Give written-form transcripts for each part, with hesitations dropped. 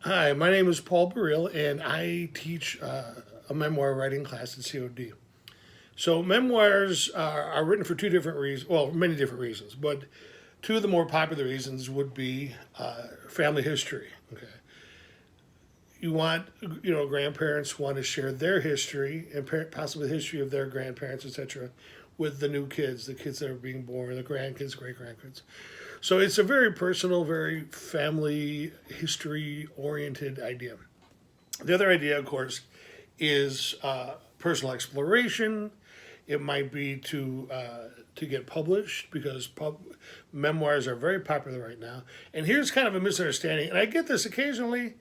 Hi, my name is Paul Burrill, and I teach a memoir writing class at COD. So, memoirs are written for two different reasons, well, many different reasons, but two of the more popular reasons would be family history. Okay. You want, grandparents want to share their history and possibly the history of their grandparents, etc., with the new kids, the kids that are being born, the grandkids, great grandkids. So it's a very personal, very family history oriented idea. The other idea, of course, is personal exploration. It might be to get published because memoirs are very popular right now. And here's kind of a misunderstanding, and I get this occasionally.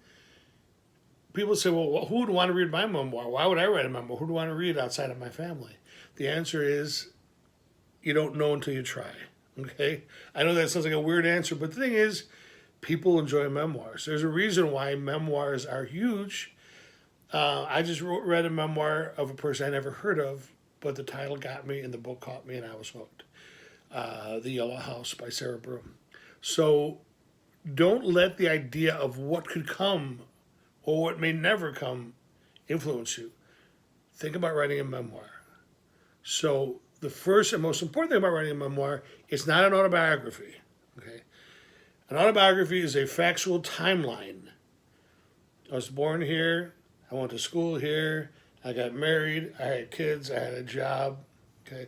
People say, "Well, who would want to read my memoir? Why would I write a memoir? Who would want to read outside of my family?" The answer is, you don't know until you try. Okay, I know that sounds like a weird answer, but the thing is, people enjoy memoirs. There's a reason why memoirs are huge. I just read a memoir of a person I never heard of, but the title got me and the book caught me and I was hooked. The Yellow House by Sarah Broom. So don't let the idea of what could come or what may never come influence you. Think about writing a memoir. So the first and most important thing about writing a memoir is not an autobiography. Okay, an autobiography is a factual timeline. I was born here. I went to school here. I got married. I had kids. I had a job. Okay,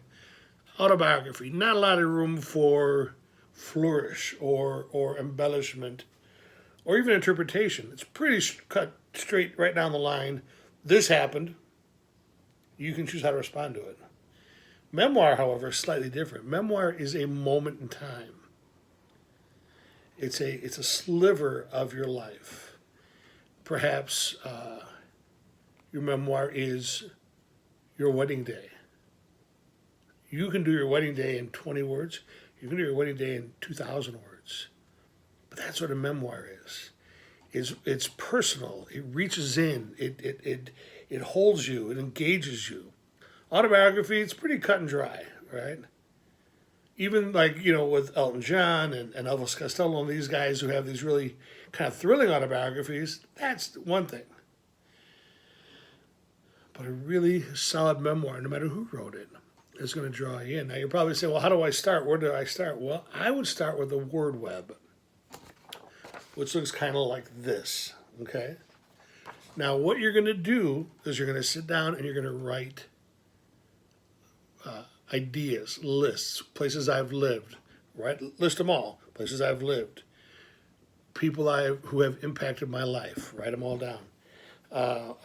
autobiography. Not a lot of room for flourish or embellishment or even interpretation. It's pretty cut straight right down the line. This happened. You can choose how to respond to it. Memoir, however, is slightly different. Memoir is a moment in time. It's a sliver of your life. Perhaps your memoir is your wedding day. You can do your wedding day in 20 words. You can do your wedding day in 2,000 words. But that's what a memoir is. It's personal. It reaches in. It holds you. It engages you. Autobiography, it's pretty cut and dry, right? Even like, with Elton John and Elvis Costello and these guys who have these really kind of thrilling autobiographies, that's one thing. But a really solid memoir, no matter who wrote it, is going to draw you in. Now, you're probably saying, well, how do I start? Where do I start? Well, I would start with the word web, which looks kind of like this, okay? Now, what you're going to do is you're going to sit down and you're going to write ideas, lists, places I've lived, right? List them all, places I've lived, people who have impacted my life, write them all down.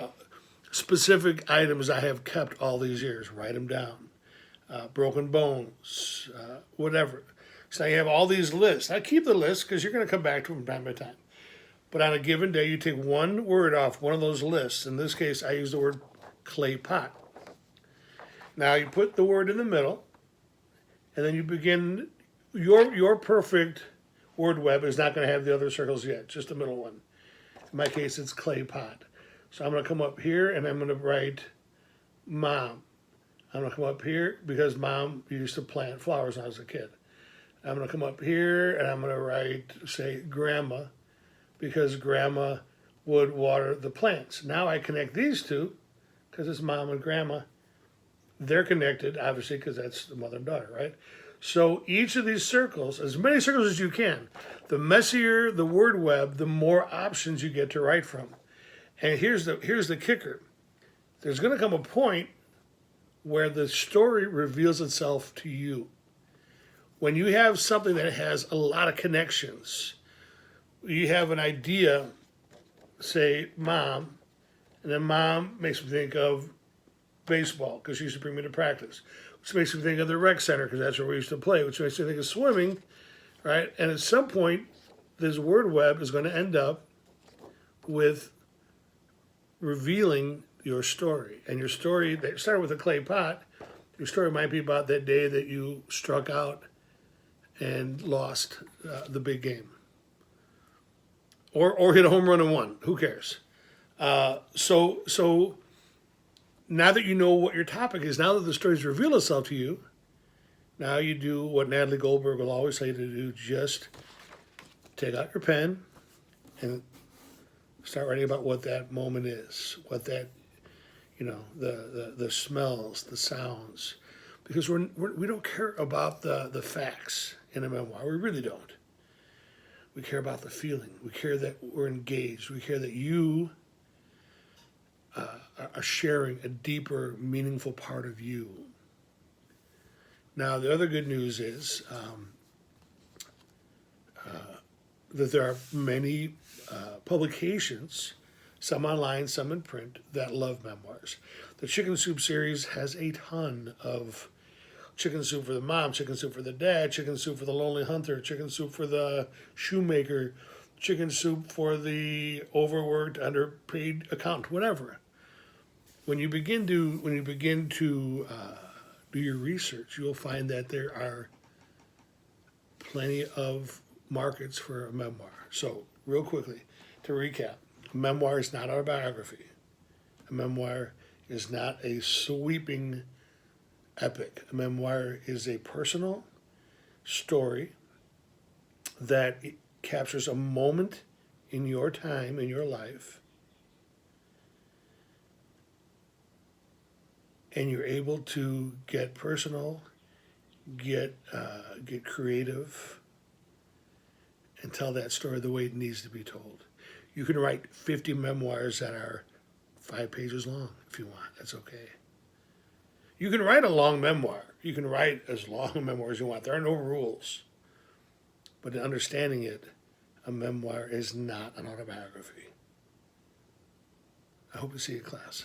Specific items I have kept all these years, write them down. Broken bones, whatever. So you have all these lists. I keep the list because you're going to come back to them time by time. But on a given day, you take one word off one of those lists. In this case, I use the word clay pot. Now you put the word in the middle, and then you begin. Your perfect word web is not going to have the other circles yet, just the middle one. In my case, it's clay pot. So I'm going to come up here and I'm going to write mom. I'm going to come up here because mom used to plant flowers when I was a kid. I'm going to come up here and I'm going to write, say, grandma, because grandma would water the plants. Now I connect these two because it's mom and grandma. They're connected, obviously, because that's the mother and daughter, right? So each of these circles, as many circles as you can, the messier the word web, the more options you get to write from. And here's the kicker. There's going to come a point where the story reveals itself to you. When you have something that has a lot of connections, you have an idea, say mom, and then mom makes me think of baseball because she used to bring me to practice, which makes me think of the rec center because that's where we used to play, which makes me think of swimming, right? And at some point, this word web is going to end up with revealing your story. And your story that started with a clay pot, your story might be about that day that you struck out and lost the big game, or hit a home run and won. Who cares? So now that you know what your topic is, now that the story's revealed itself to you, now you do what Natalie Goldberg will always say to do: just take out your pen and Start writing about what that moment is, what that, the smells, the sounds, because we don't care about the facts in a memoir. We really don't. We care about the feeling. We care that we're engaged. We care that you are sharing a deeper, meaningful part of you. Now, the other good news is that there are many publications, some online, some in print, that love memoirs. The Chicken Soup series has a ton of chicken soup for the mom, chicken soup for the dad, chicken soup for the lonely hunter, chicken soup for the shoemaker, chicken soup for the overworked, underpaid accountant, whatever. When you begin to do your research, you'll find that there are plenty of markets for a memoir. So, real quickly, to recap, a memoir is not autobiography. A memoir is not a sweeping epic. A memoir is a personal story that captures a moment in your time, in your life, and you're able to get personal, get creative, and tell that story the way it needs to be told. You can write 50 memoirs that are 5 pages long if you want. That's okay. You can write a long memoir. You can write as long a memoir as you want. There are no rules. But in understanding it, a memoir is not an autobiography. I hope to see you in class.